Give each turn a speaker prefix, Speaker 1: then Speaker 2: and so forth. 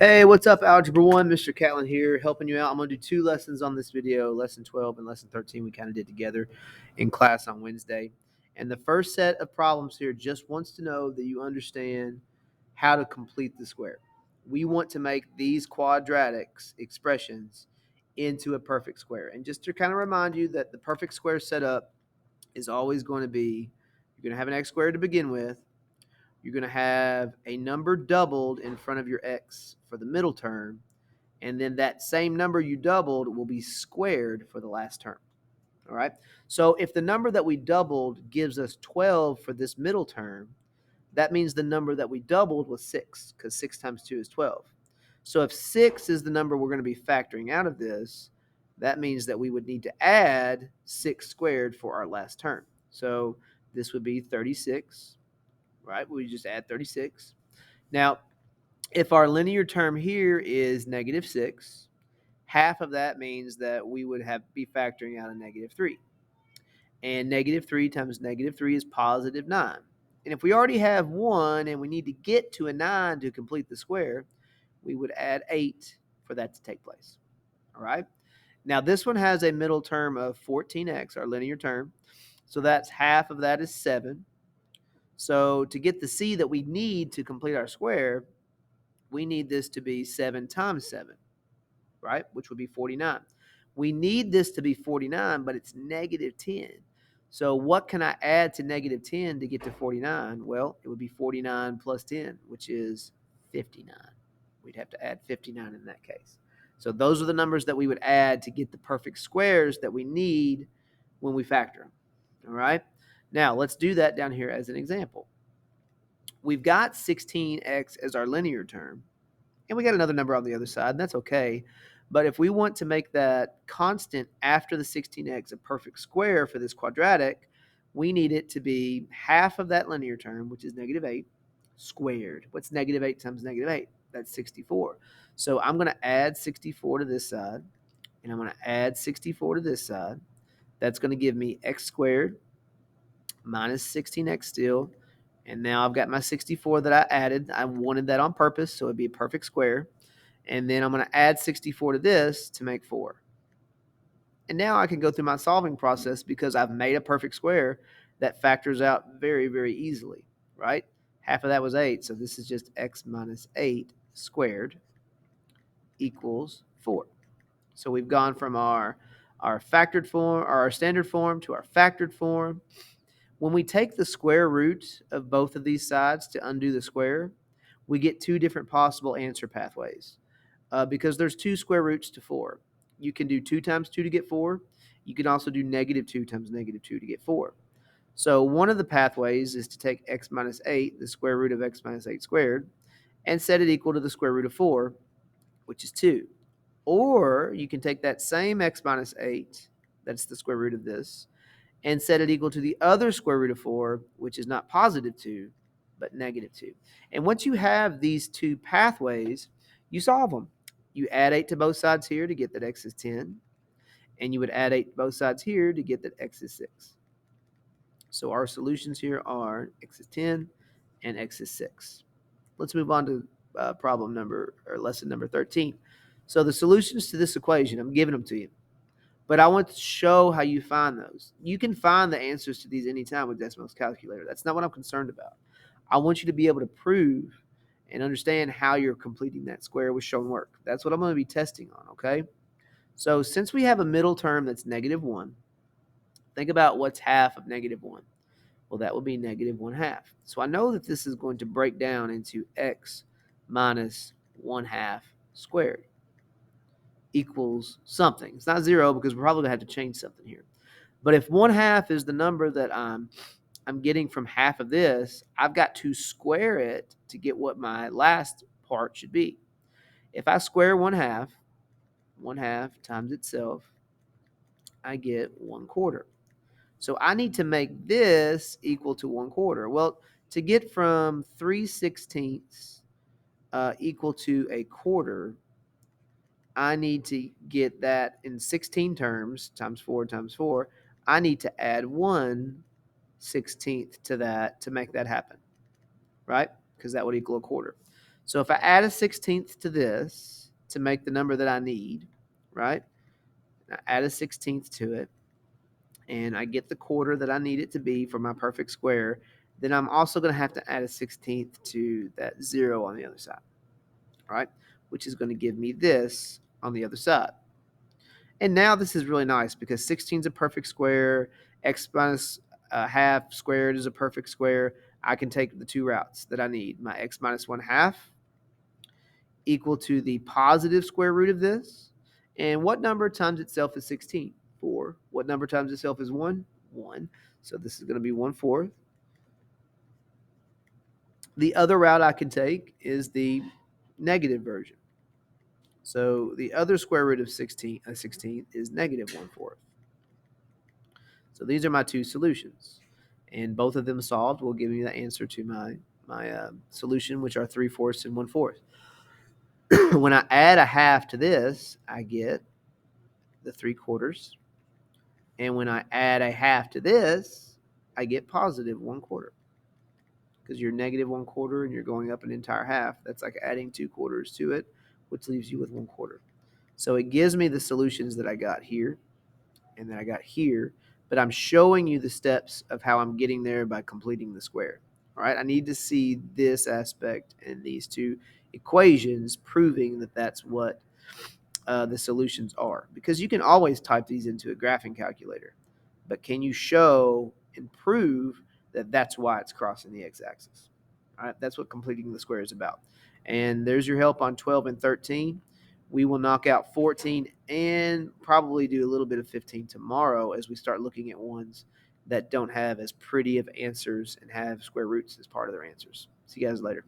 Speaker 1: Hey, what's up, Algebra 1? Mr. Catlin here, helping you out. I'm going to do two lessons on this video, Lesson 12 and Lesson 13 we kind of did together in class on Wednesday. And the first set of problems here just wants to know that you understand how to complete the square. We want to make these quadratics expressions into a perfect square. And just to kind of remind you that the perfect square setup is always going to be, you're going to have an x squared to begin with. You're going to have a number doubled in front of your x for the middle term, and then that same number you doubled will be squared for the last term. All right. So if the number that we doubled gives us 12 for this middle term, that means the number that we doubled was 6, because 6 times 2 is 12. So if 6 is the number we're going to be factoring out of this, that means that we would need to add 6 squared for our last term. So this would be 36. Right? We just add 36. Now, if our linear term here is negative 6, half of that means that we would be factoring out a negative 3. And negative 3 times negative 3 is positive 9. And if we already have 1 and we need to get to a 9 to complete the square, we would add 8 for that to take place. All right? Now, this one has a middle term of 14x, our linear term. So that's half of that is 7. So to get the c that we need to complete our square, we need this to be 7 times 7, right? Which would be 49. We need this to be 49, but it's negative 10. So what can I add to negative 10 to get to 49? Well, it would be 49 plus 10, which is 59. We'd have to add 59 in that case. So those are the numbers that we would add to get the perfect squares that we need when we factor them. All right? Now, let's do that down here as an example. We've got 16x as our linear term, and we got another number on the other side, and that's okay. But if we want to make that constant after the 16x a perfect square for this quadratic, we need it to be half of that linear term, which is negative 8, squared. What's negative 8 times negative 8? That's 64. So I'm going to add 64 to this side, and I'm going to add 64 to this side. That's going to give me x squared minus 16x still. And now I've got my 64 that I added. I wanted that on purpose, so it'd be a perfect square. And then I'm going to add 64 to this to make 4. And now I can go through my solving process because I've made a perfect square that factors out very, very easily, right? Half of that was 8, so this is just x minus 8 squared equals 4. So we've gone from our factored form, or our standard form, to our factored form. When we take the square root of both of these sides to undo the square, we get two different possible answer pathways because there's two square roots to 4. You can do 2 times 2 to get 4. You can also do negative 2 times negative 2 to get 4. So one of the pathways is to take x minus 8, the square root of x minus 8 squared, and set it equal to the square root of 4, which is 2. Or you can take that same x minus 8, that's the square root of this, and set it equal to the other square root of 4, which is not positive 2, but negative 2. And once you have these two pathways, you solve them. You add 8 to both sides here to get that x is 10, and you would add 8 to both sides here to get that x is 6. So our solutions here are x is 10 and x is 6. Let's move on to lesson number 13. So the solutions to this equation, I'm giving them to you. But I want to show how you find those. You can find the answers to these anytime with Desmos Calculator. That's not what I'm concerned about. I want you to be able to prove and understand how you're completing that square with shown work. That's what I'm going to be testing on, okay? So since we have a middle term that's negative 1, think about what's half of negative 1. Well, that would be negative 1/2. So I know that this is going to break down into x minus 1/2 squared equals something. It's not 0 because we're probably going to have to change something here. But if 1/2 is the number that I'm getting from half of this, I've got to square it to get what my last part should be. If I square 1/2, 1/2 times itself, I get 1/4. So I need to make this equal to 1/4. Well, to get from 3/16 equal to a quarter, I need to get that in 16 terms, times 4 times 4. I need to add 1/16 to that to make that happen, right? Because that would equal a quarter. So if I add a 16th to this to make the number that I need, right? I add a 16th to it, and I get the quarter that I need it to be for my perfect square, then I'm also going to have to add a 16th to that 0 on the other side, right? Which is going to give me this on the other side. And now this is really nice because 16 is a perfect square, x minus half squared is a perfect square. I can take the two routes that I need. My x minus 1/2 equal to the positive square root of this. And what number times itself is 16? 4. What number times itself is 1? 1. So this is going to be 1/4. The other route I can take is the negative version. So the other square root of 16 is negative 1/4. So these are my two solutions. And both of them solved will give me the answer to my solution, which are 3/4 and 1/4. When I add a half to this, I get the 3/4. And when I add a half to this, I get positive 1/4. Because you're negative 1/4 and you're going up an entire half. That's like adding 2/4 to it, which leaves you with 1/4. So it gives me the solutions that I got here and that I got here, but I'm showing you the steps of how I'm getting there by completing the square. All right, I need to see this aspect and these two equations proving that that's what the solutions are. Because you can always type these into a graphing calculator, but can you show and prove that that's why it's crossing the x-axis? All right, that's what completing the square is about. And there's your help on 12 and 13. We will knock out 14 and probably do a little bit of 15 tomorrow as we start looking at ones that don't have as pretty of answers and have square roots as part of their answers. See you guys later.